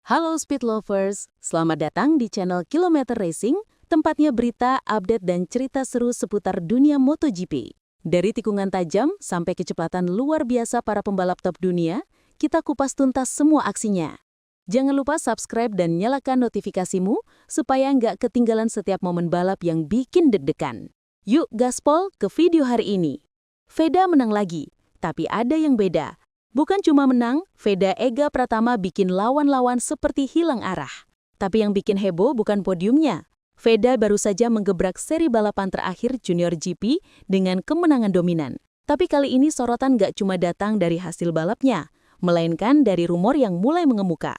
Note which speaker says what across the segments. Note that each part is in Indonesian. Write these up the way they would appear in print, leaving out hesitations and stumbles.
Speaker 1: Halo Speed Lovers, selamat datang di channel Kilometer Racing, tempatnya berita, update, dan cerita seru seputar dunia MotoGP. Dari tikungan tajam sampai kecepatan luar biasa para pembalap top dunia, kita kupas tuntas semua aksinya. Jangan lupa subscribe dan nyalakan notifikasimu supaya nggak ketinggalan setiap momen balap yang bikin deg-degan. Yuk gaspol ke video hari ini. Veda menang lagi, tapi ada yang beda. Bukan cuma menang, Veda Ega Pratama bikin lawan-lawan seperti hilang arah. Tapi yang bikin heboh bukan podiumnya. Veda baru saja menggebrak seri balapan terakhir Junior GP dengan kemenangan dominan. Tapi kali ini sorotan gak cuma datang dari hasil balapnya, melainkan dari rumor yang mulai mengemuka.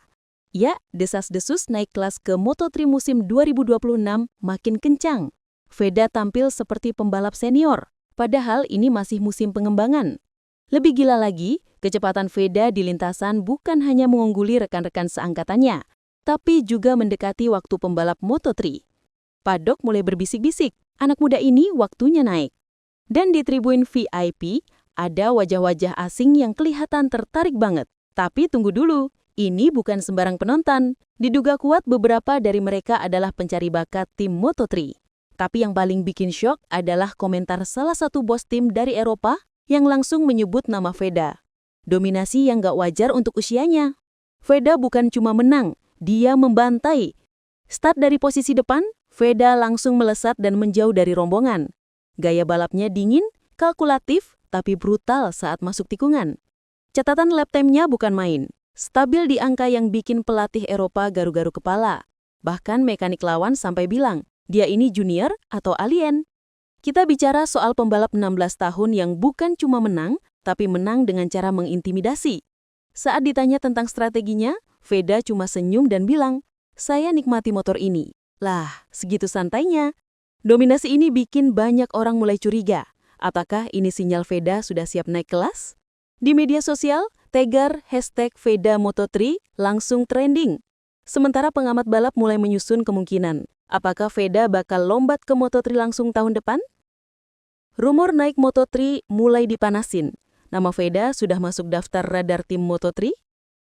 Speaker 1: Ya, desas-desus naik kelas ke Moto3 musim 2026 makin kencang. Veda tampil seperti pembalap senior, padahal ini masih musim pengembangan. Lebih gila lagi, kecepatan Veda di lintasan bukan hanya mengungguli rekan-rekan seangkatannya, tapi juga mendekati waktu pembalap Moto3. Paddock mulai berbisik-bisik, anak muda ini waktunya naik. Dan di tribun VIP, ada wajah-wajah asing yang kelihatan tertarik banget. Tapi tunggu dulu, ini bukan sembarang penonton. Diduga kuat beberapa dari mereka adalah pencari bakat tim Moto3. Tapi yang paling bikin syok adalah komentar salah satu bos tim dari Eropa yang langsung menyebut nama Veda. Dominasi yang gak wajar untuk usianya. Veda bukan cuma menang, dia membantai. Start dari posisi depan, Veda langsung melesat dan menjauh dari rombongan. Gaya balapnya dingin, kalkulatif, tapi brutal saat masuk tikungan. Catatan lap time-nya bukan main. Stabil di angka yang bikin pelatih Eropa garu-garu kepala. Bahkan mekanik lawan sampai bilang, dia ini junior atau alien. Kita bicara soal pembalap 16 tahun yang bukan cuma menang, tapi menang dengan cara mengintimidasi. Saat ditanya tentang strateginya, Veda cuma senyum dan bilang, "Saya nikmati motor ini." Lah, segitu santainya. Dominasi ini bikin banyak orang mulai curiga. Apakah ini sinyal Veda sudah siap naik kelas? Di media sosial, tagger #Veda Moto3 langsung trending. Sementara pengamat balap mulai menyusun kemungkinan. Apakah Veda bakal lombat ke Moto3 langsung tahun depan? Rumor naik Moto3 mulai dipanasin. Nama Veda sudah masuk daftar radar tim Moto3?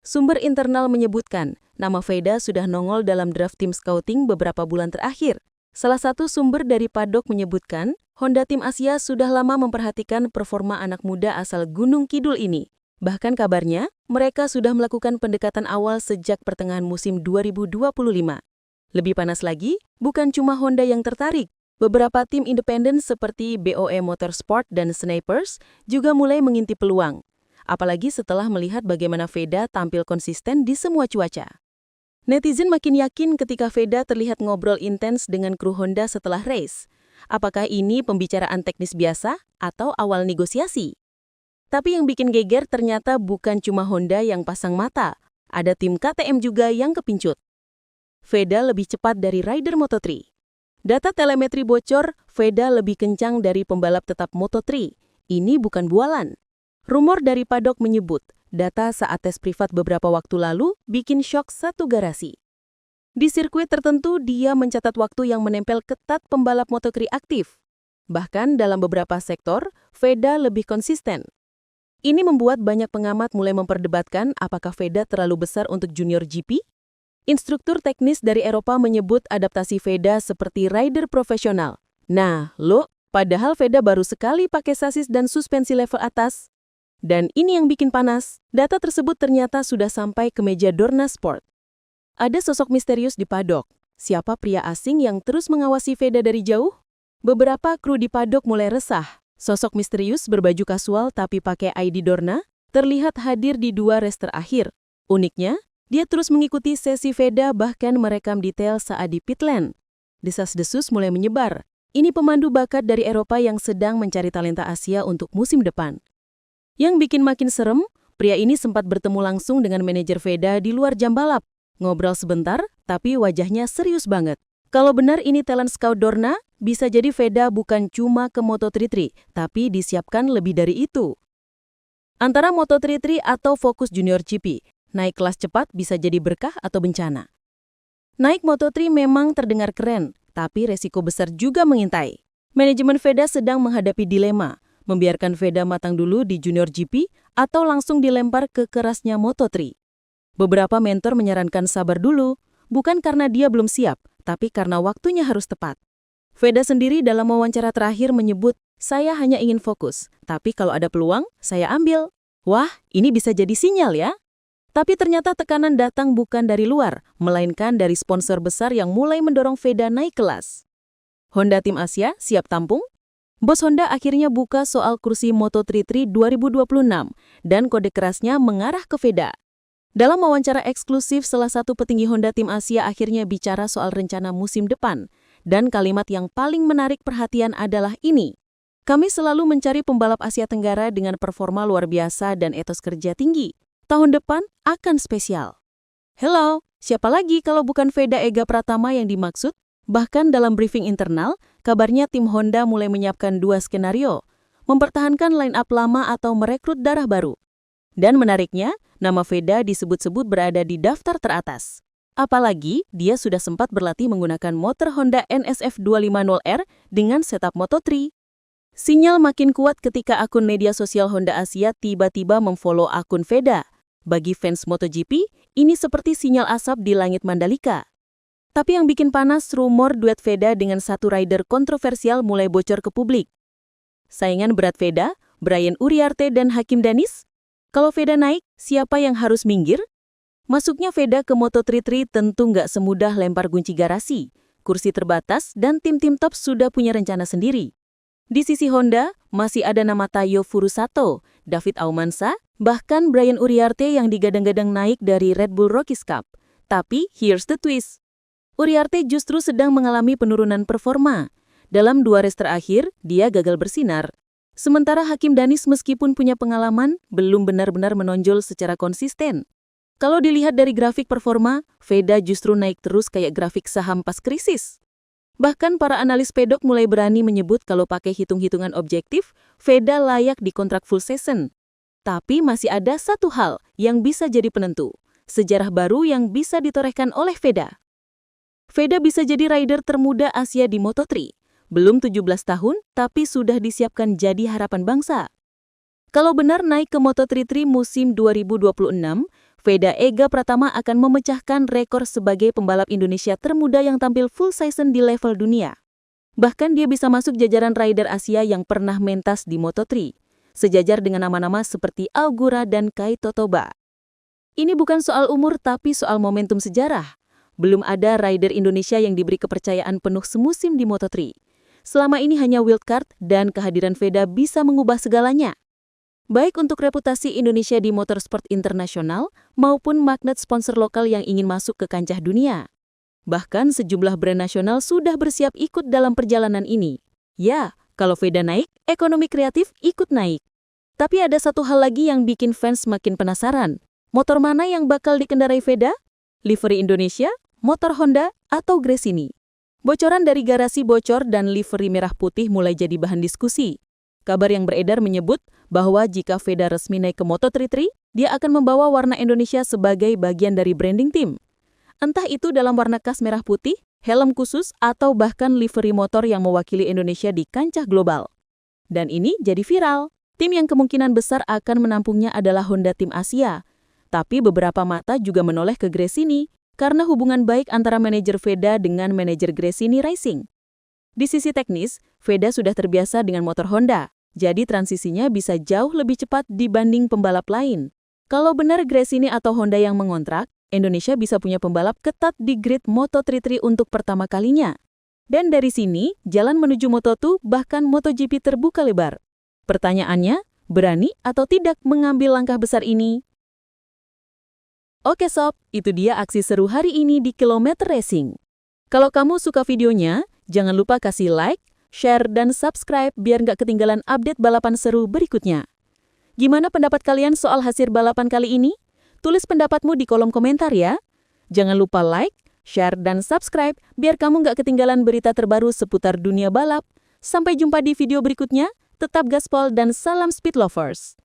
Speaker 1: Sumber internal menyebutkan, nama Veda sudah nongol dalam draft tim scouting beberapa bulan terakhir. Salah satu sumber dari Paddock menyebutkan, Honda Tim Asia sudah lama memperhatikan performa anak muda asal Gunung Kidul ini. Bahkan kabarnya, mereka sudah melakukan pendekatan awal sejak pertengahan musim 2025. Lebih panas lagi, bukan cuma Honda yang tertarik. Beberapa tim independen seperti BOE Motorsport dan Snipers juga mulai mengintip peluang. Apalagi setelah melihat bagaimana Veda tampil konsisten di semua cuaca. Netizen makin yakin ketika Veda terlihat ngobrol intens dengan kru Honda setelah race. Apakah ini pembicaraan teknis biasa atau awal negosiasi? Tapi yang bikin geger ternyata bukan cuma Honda yang pasang mata. Ada tim KTM juga yang kepincut. Veda lebih cepat dari rider Moto3. Data telemetri bocor, Veda lebih kencang dari pembalap tetap Moto3. Ini bukan bualan. Rumor dari Paddock menyebut, data saat tes privat beberapa waktu lalu bikin syok satu garasi. Di sirkuit tertentu, dia mencatat waktu yang menempel ketat pembalap Moto3 aktif. Bahkan dalam beberapa sektor, Veda lebih konsisten. Ini membuat banyak pengamat mulai memperdebatkan apakah Veda terlalu besar untuk Junior GP? Instruktur teknis dari Eropa menyebut adaptasi Veda seperti rider profesional. Nah, padahal Veda baru sekali pakai sasis dan suspensi level atas. Dan ini yang bikin panas, data tersebut ternyata sudah sampai ke meja Dorna Sport. Ada sosok misterius di Paddock. Siapa pria asing yang terus mengawasi Veda dari jauh? Beberapa kru di Paddock mulai resah. Sosok misterius berbaju kasual tapi pakai ID Dorna terlihat hadir di 2 race terakhir. Uniknya, dia terus mengikuti sesi Veda bahkan merekam detail saat di pit lane. Desas-desus mulai menyebar. Ini pemandu bakat dari Eropa yang sedang mencari talenta Asia untuk musim depan. Yang bikin makin serem, pria ini sempat bertemu langsung dengan manajer Veda di luar jam balap. Ngobrol sebentar, tapi wajahnya serius banget. Kalau benar ini talent scout Dorna, bisa jadi Veda bukan cuma ke Moto3, tapi disiapkan lebih dari itu. Antara Moto3 atau fokus Junior GP, naik kelas cepat bisa jadi berkah atau bencana. Naik Moto3 memang terdengar keren, tapi resiko besar juga mengintai. Manajemen Veda sedang menghadapi dilema, membiarkan Veda matang dulu di Junior GP atau langsung dilempar ke kerasnya Moto3. Beberapa mentor menyarankan sabar dulu, bukan karena dia belum siap, tapi karena waktunya harus tepat. Veda sendiri dalam wawancara terakhir menyebut, "Saya hanya ingin fokus, tapi kalau ada peluang, saya ambil." Wah, ini bisa jadi sinyal ya. Tapi ternyata tekanan datang bukan dari luar, melainkan dari sponsor besar yang mulai mendorong Veda naik kelas. Honda Tim Asia siap tampung? Bos Honda akhirnya buka soal kursi Moto3 2026 dan kode kerasnya mengarah ke Veda. Dalam wawancara eksklusif, salah satu petinggi Honda Tim Asia akhirnya bicara soal rencana musim depan. Dan kalimat yang paling menarik perhatian adalah ini. "Kami selalu mencari pembalap Asia Tenggara dengan performa luar biasa dan etos kerja tinggi. Tahun depan akan spesial." Hello, siapa lagi kalau bukan Veda Ega Pratama yang dimaksud? Bahkan dalam briefing internal, kabarnya tim Honda mulai menyiapkan 2 skenario, mempertahankan line-up lama atau merekrut darah baru. Dan menariknya, nama Veda disebut-sebut berada di daftar teratas. Apalagi, dia sudah sempat berlatih menggunakan motor Honda NSF 250R dengan setup Moto3. Sinyal makin kuat ketika akun media sosial Honda Asia tiba-tiba memfollow akun Veda. Bagi fans MotoGP, ini seperti sinyal asap di langit Mandalika. Tapi yang bikin panas, rumor duet Veda dengan satu rider kontroversial mulai bocor ke publik. Saingan berat Veda, Brian Uriarte dan Hakim Danis? Kalau Veda naik, siapa yang harus minggir? Masuknya Veda ke Moto3 tentu nggak semudah lempar kunci garasi. Kursi terbatas dan tim-tim top sudah punya rencana sendiri. Di sisi Honda, masih ada nama Taiyo Furusato, David Aumansa, bahkan Brian Uriarte yang digadang-gadang naik dari Red Bull Rockies Cup. Tapi, here's the twist. Uriarte justru sedang mengalami penurunan performa. Dalam 2 race terakhir, dia gagal bersinar. Sementara Hakim Danis meskipun punya pengalaman, belum benar-benar menonjol secara konsisten. Kalau dilihat dari grafik performa, Veda justru naik terus kayak grafik saham pas krisis. Bahkan para analis pedok mulai berani menyebut kalau pakai hitung-hitungan objektif, Veda layak dikontrak full season. Tapi masih ada satu hal yang bisa jadi penentu, sejarah baru yang bisa ditorehkan oleh Veda. Veda bisa jadi rider termuda Asia di Moto3. Belum 17 tahun, tapi sudah disiapkan jadi harapan bangsa. Kalau benar naik ke Moto3 musim 2026, Veda Ega Pratama akan memecahkan rekor sebagai pembalap Indonesia termuda yang tampil full season di level dunia. Bahkan dia bisa masuk jajaran rider Asia yang pernah mentas di Moto3, sejajar dengan nama-nama seperti Augura dan Kai Totoba. Ini bukan soal umur tapi soal momentum sejarah. Belum ada rider Indonesia yang diberi kepercayaan penuh semusim di Moto3. Selama ini hanya wildcard dan kehadiran Veda bisa mengubah segalanya. Baik untuk reputasi Indonesia di motorsport internasional maupun magnet sponsor lokal yang ingin masuk ke kancah dunia. Bahkan sejumlah brand nasional sudah bersiap ikut dalam perjalanan ini. Ya, kalau Veda naik, ekonomi kreatif ikut naik. Tapi ada satu hal lagi yang bikin fans makin penasaran. Motor mana yang bakal dikendarai Veda? Livery Indonesia, motor Honda, atau Gresini? Bocoran dari garasi bocor dan livery merah putih mulai jadi bahan diskusi. Kabar yang beredar menyebut bahwa jika Veda resmi naik ke Moto3, dia akan membawa warna Indonesia sebagai bagian dari branding tim. Entah itu dalam warna khas merah putih, helm khusus, atau bahkan livery motor yang mewakili Indonesia di kancah global. Dan ini jadi viral. Tim yang kemungkinan besar akan menampungnya adalah Honda Tim Asia. Tapi beberapa mata juga menoleh ke Gresini karena hubungan baik antara manajer Veda dengan manajer Gresini Racing. Di sisi teknis, Veda sudah terbiasa dengan motor Honda, jadi transisinya bisa jauh lebih cepat dibanding pembalap lain. Kalau benar Gresini atau Honda yang mengontrak, Indonesia bisa punya pembalap ketat di grid Moto3 untuk pertama kalinya. Dan dari sini, jalan menuju Moto2 bahkan MotoGP terbuka lebar. Pertanyaannya, berani atau tidak mengambil langkah besar ini? Oke sob, itu dia aksi seru hari ini di Kilometer Racing. Kalau kamu suka videonya, jangan lupa kasih like, share, dan subscribe biar nggak ketinggalan update balapan seru berikutnya. Gimana pendapat kalian soal hasil balapan kali ini? Tulis pendapatmu di kolom komentar ya. Jangan lupa like, share, dan subscribe biar kamu nggak ketinggalan berita terbaru seputar dunia balap. Sampai jumpa di video berikutnya, tetap gaspol dan salam speed lovers.